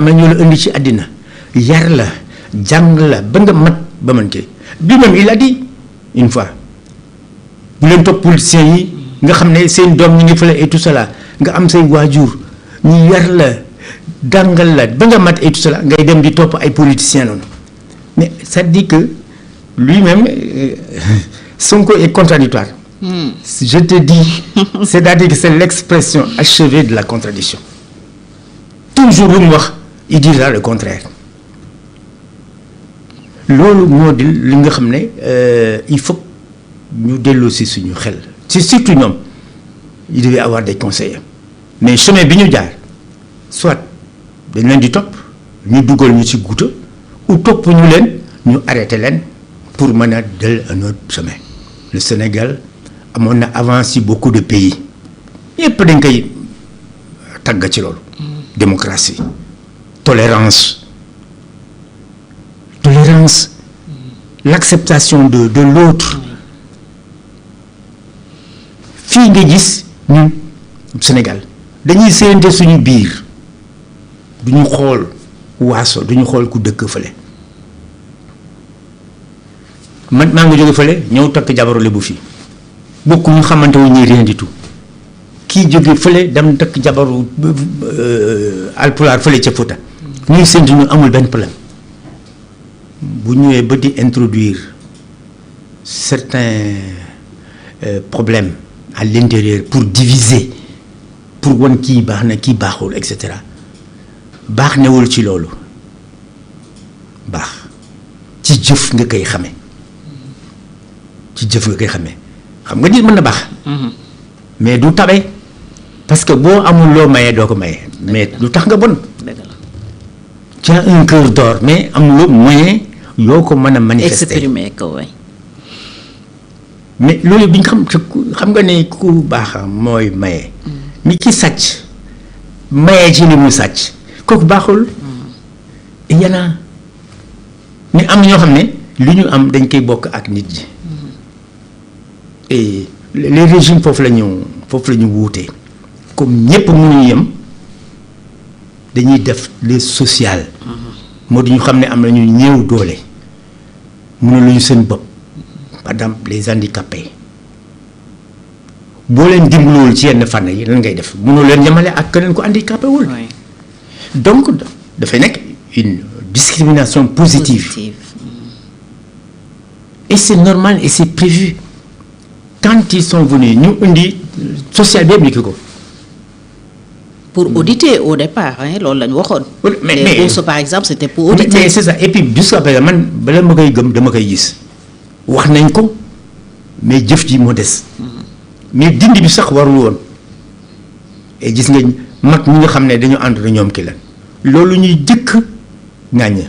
ma ñoo la indi ci àddina yar la jàng la ba nga mat ba mën kii lui-même il a dit une fois bu leen topp politiciens yi nga xam ne seen doom ñu ngi fële et tout cela nga am say waajur ñu yar la dàngal la ba nga mat et tout cela ngay dem di topp ay politiciens noonu mais ça dit que lui-même Sonko est contradictoire. Je te dis, c'est-à-dire que c'est l'expression achevée de la contradiction. Toujours lu mu wax il dira le contraire. loolu moo di li nga xam ne il faut ñu delloo si suñu xel c'est surtout ñoom il devait avoir des conseillers mais chemin bi ñu jaar soit dañ leen di topp ñu dugal ñu ci guuta ou topp ñu leen ñu arrêté leen pour mën a del un autre chemin. Le Sénégal amoon na avance ci beaucoup de pays yëpp dañ koy tàgga ci loolu. démocratie tolérance l'acceptation de l'autre fii nga gis ñun Sénégal dañuy séente suñu biir duñu xool waaso duñu xool ku dëkk fële man maa ngi jóge fële ñëw takk jabaru Lebu fii bokku ñu xamante wu ñuy rien du tout kii jóge fële dem takk jabaru alpulaar fële ca Fouta ñuy séntu ñu amul benn problème bu ñëwee ba di introduire certains problèmes à l'intérieur pour diviser pour wan kii baax na kii baaxul et cetera baax newul ci loolu baax ci jëf nga koy xamee xam nga nit mën na baax mais du tabe parce que boo amul loo maye doo ko maye mais lu tax nga bon tu as un cœur d'or mais amuloo moyen yoo ko mën a manifester exprimer ko waay mais loolu bi ñu xam nga ne ku baax mooy maye mi ki sàcc maye ci li mu sàcc kooku baaxul yana mais am ñoo xam ne li ñu am dañ koy bokk ak nit ñi et les régimes foofu la ñu wuutee comme ñëpp mënuñu yem dañuy def le social moo di ñu xam ne am na ñu ñëw doole mënuluñu seen bopp par exemple les handicapés boo leen dimbalul ci yenn fànn yi lan ngay def mënoo leen yemale ak keneen ko handicapé wul donc dafay nekk une discrimination positive. Et c'est normal et c'est prévu quand ils sont venus ñu indi social bi yëpp ko pour auditer au départ loolu la ñu waxoon. mais bourses par exemple c'était pour auditer. mais c'est ça et puis jusqu'à présent man bala ma koy gëm dama koy gis wax nañ ko mais jëf ji moo des. mais dindi bi sax warul woon et gis nga mag ñi nga xam ne dañu ànd na ñoom ki la loolu ñuy jëkk ŋàññ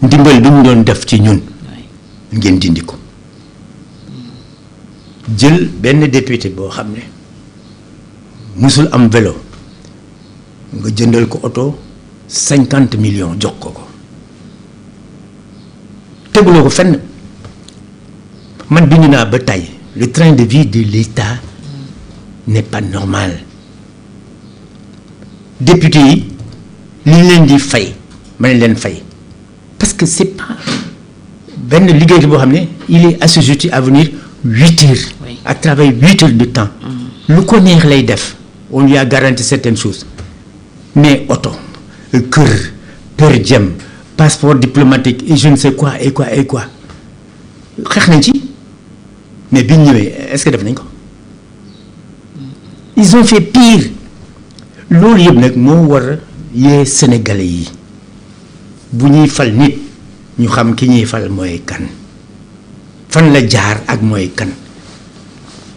ndimbal bi ñu doon def ci ñun ngeen dindi ko jël benn député boo xam ne musul am vélo nga jëndal ko oto 50 millions jox ko teguloo ko fenn man bind naa ba tey le train de vie de l'État n'est pas normal député yi li leen di fay ma ne leen fay parce que c'est pas benn liggéey boo xam ne il est assujetti à venir 8 heures à travailler 8 heures de temps lu ko neex lay def on lui a garanti certaines choses mais oto kër per diem passeport diplomatique et je ne sais quoi et quoi xeex nañ ci mais biñ ñëwee est-ce que def nañ ko ils ont fait pire loolu yëpp nag moo war a yee sénégalais yi bu ñuy fal nit ñu xam ki ñuy fal mooy kan fan la jaar ak mooy kan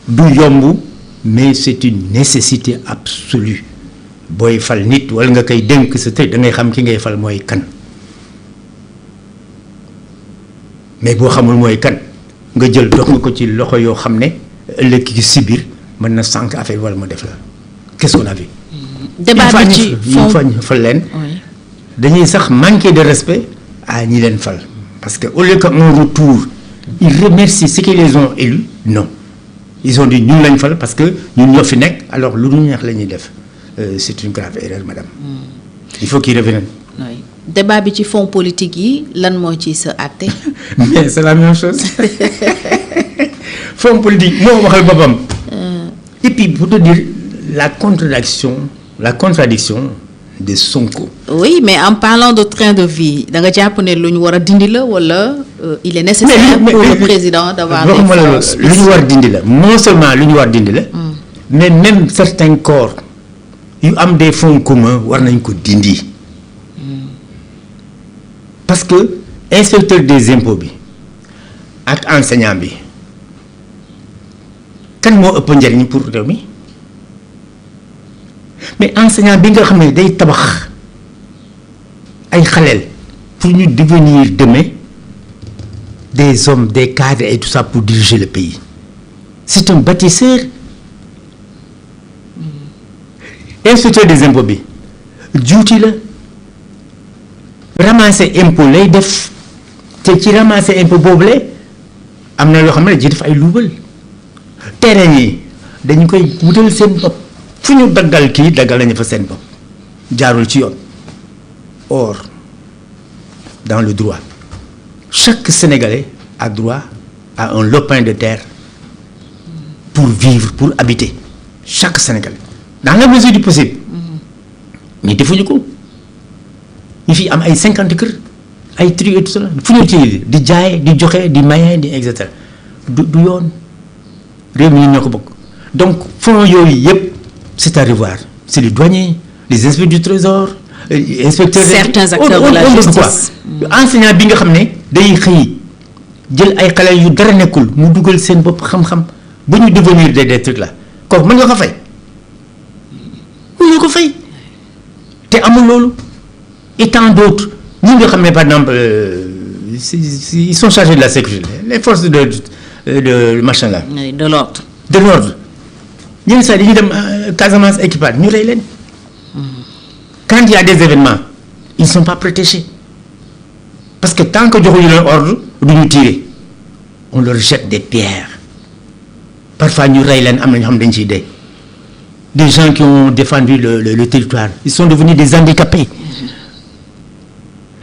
du yomb mais c'est une nécessité absolue booy fal nit wala nga koy dénk sa tey da ngay xam ki ngay fal mooy kan mais boo xamul mooy kan nga jël dox nga ko ci loxo yoo xam ne ëllëg ki si biir mën na sànq affaire wala mu def la qu'est-ce qu'on a vu débat bi ci fond fal leen dañuy sax manquer de respect à ñi leen fal parce que au lieu que un retour ils remercient ceux qui les ont élus non ils ont dit ñun lañ fal parce que ñun ñoo fi nekk alors lu ñu neex la ñuy def c'est une grave erreur, madame. Il faut qu'il revienne. Oui. Débat bi ci fonds politique yi lan moo ci sa àtte. Mais c'est la même chose. Fonds politique moo waxal boppam. Et puis pour te dire la contradiction de Sonko. Oui, mais en parlant de train de vie da nga jàpp ne lu ñu war a dindi la wala il est nécessaire pour le président d'avoir des fonds spéciaux. Lu ñu war dindi la non seulement lu ñu war dindi la. mais même certains corps yu am des fonds communs war nañ ko dindi. parce que inspecteur des impôts bi ak enseignant bi kan moo ëpp njariñ pour réew mi mais enseignant bi nga xam ne day tabax ay xaleel pour ñu devenir demain des hommes des cadres et tout ça pour diriger le pays c'est un bâtisseur. Inspecteur des impôts bi juuti la ramasser impôt lay def te ci ramasser impôt boobule am na loo xam ne ji def ay luubal terrain yi dañu koy wutal seen bopp fu ñu daggal kii daggal nañu fa seen bopp jaarul ci yoon. Or dans le droit chaque Sénégalais a droit à un lopin de terre pour vivre pour habiter chaque Sénégalais. Dans la mesure du possible. Mais defuñu ko ñu fi am ay 50 kër ay trucs et tout ça fu ñu ci di jaay di joxe di maye di et cetera du yoon réew mi ñoo ko bokk donc fonds yooyu yëpp c'est à revoir c'est les douaniers les inspecteurs du trésor inspecteurs. certains acteurs de la justice enseignant bi nga xam ne day xëy jël ay xale yu dara nekkul mu dugal seen bopp xam-xam ba ñu devenir des trucs là kooku mën nga ko fay. ñu ko fay te amul loolu et tant d'autres ñi nga xam ne par exemple ils sont chargés de la sécurité les forces de machin là. de l'ordre. de l'ordre ñenn saa dañuy dem Casamance équipage ñu rey leen. quand il y a des événements ils sont pas protégés parce que tant que joxuñu leen ordre du ñu tirer on leur jette des pierres parfois ñu rey leen am na ñoo xam dañ ciy dee. Des gens qui ont défendu le territoire ils sont devenus des handicapés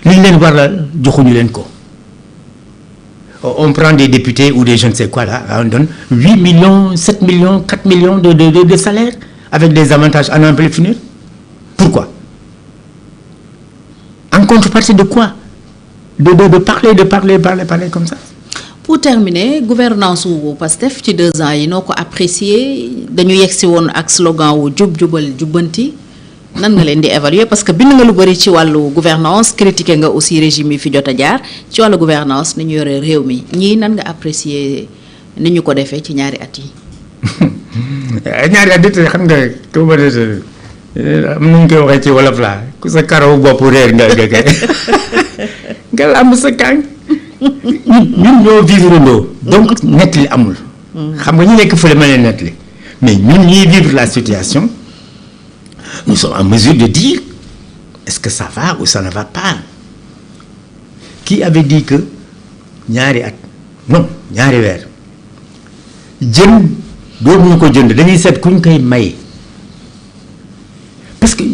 li ñu leen war la joxuñu leen ko on prend des députés ou des je ne sais quoi là on donne 8 millions 7 millions 4 millions de salaire avec des avantages à n'en plus finir. Pourquoi? En contrepartie de quoi? de parler comme ça. Pour terminer gouvernance wu Pastef ci 2 ans yi noo ko apprécier dañu yegsi woon ak slogan wu jub jubal jubbanti nan nga leen di évaluer parce que bind nga lu bëri ci wàllu gouvernance critiqué nga aussi régime yi fi jot a jaar ci wàllu gouvernance ni ñu yore réew mi ñii nan nga apprécier ni ñu ko defee ci ñaari at yi. ñaari at yi xam nga ko ba am nañu koy waxee ci wolof laa ku sa karaw bopp réer nga nga làmb sa kàng. ñun ñoo vivre ndoo donc nettali amul. xam nga ñu nekk fële ma leen nettali mais ñun ñuy vivre la situation nous sommes en mesure de dire est-ce que ça va ou ça ne va pas. Qui avait dit que ñaari at non ñaari weer jën dootuñu ko jënd dañuy seet kuñ koy may parce que